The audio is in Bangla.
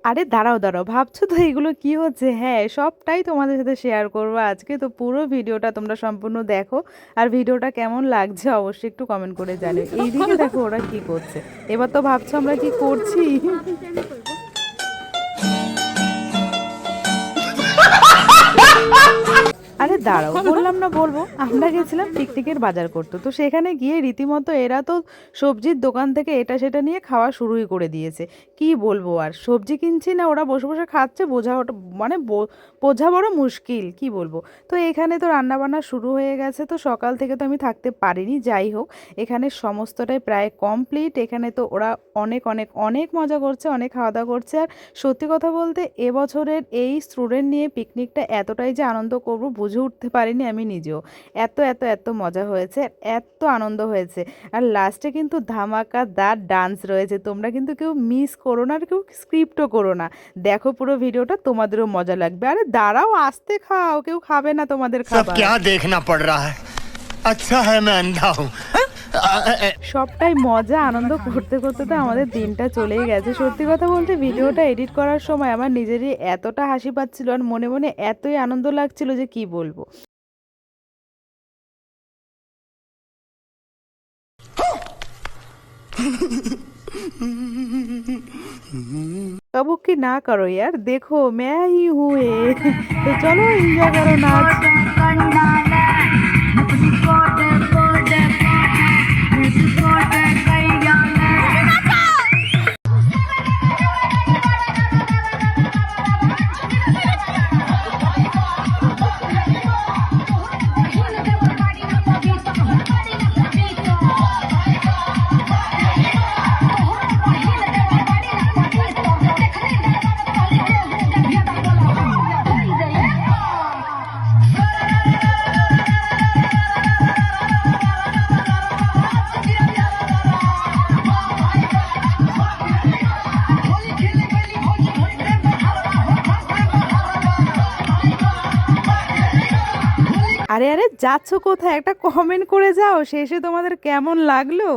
আরে দাঁড়াও দাঁড়াও, ভাবছো তো এগুলো কি হচ্ছে? হ্যাঁ, সবটাই তোমাদের সাথে শেয়ার করবো আজকে। তো পুরো ভিডিওটা তোমরা সম্পূর্ণ দেখো, আর ভিডিওটা কেমন লাগছে অবশ্যই একটু কমেন্ট করে জানিও। এইদিকে দেখো ওরা কি করছে। এবার তো ভাবছো আমরা কি করছি। আরে দাঁড়াও, বললাম না বলবো, আমরা গেছিলাম পিকনিকের বাজার করতে। তো সেখানে গিয়ে রীতিমতো এরা তো সবজির দোকান থেকে এটা সেটা নিয়ে খাওয়া শুরুই করে দিয়েছে। কি বলবো, আর সবজি কিনছি না, ওরা বসে বসে খাচ্ছে, মানে বোঝা বড় মুশকিল, কি বলবো। তো এখানে তো রান্নাবান্না শুরু হয়ে গেছে। তো সকাল থেকে তো আমি থাকতে পারিনি, যাই হোক এখানে সমস্তটাই প্রায় কমপ্লিট। এখানে তো ওরা অনেক অনেক অনেক মজা করছে, অনেক খাওয়া দাওয়া করছে। আর সত্যি কথা বলতে এবছরের এই স্টুডেন্ট নিয়ে পিকনিকটা এতটাই যে আনন্দ করব বুঝে উঠতে পারিনি আমি নিজেও। এত এত এত মজা হয়েছে, এত আনন্দ হয়েছে। আর লাস্টে কিন্তু ধামাকাদার ডান্স রয়েছে, তোমরা কিন্তু কেউ মিস করো না, আর কেউ স্ক্রিপ্টও করো না। দেখো পুরো ভিডিওটা, তোমাদেরও মজা লাগবে। আরে দাঁড়াও, আস্তে খাও, কেউ খাবে না তোমাদের খাবার। क्या देखना पड़ रहा है? अच्छा है मैं अंधा हूँ। সবটাই মজা আনন্দ করতে করতে তো আমাদের দিনটা চলেই গেছে। সত্যি কথা বলতে ভিডিওটা এডিট করার সময় আমার নিজেরই এতটা হাসি পাচ্ছিল, আর মনে মনে এতই আনন্দ লাগছিল যে কি বলবো। कबू की ना करो यार, देखो मैं ही हूँ ये। तो चलो एंजॉय करो नाच। আরে আরে যাচ্ছ কোথায়? একটা কমেন্ট করে যাও শেষে তোমাদের কেমন লাগলো।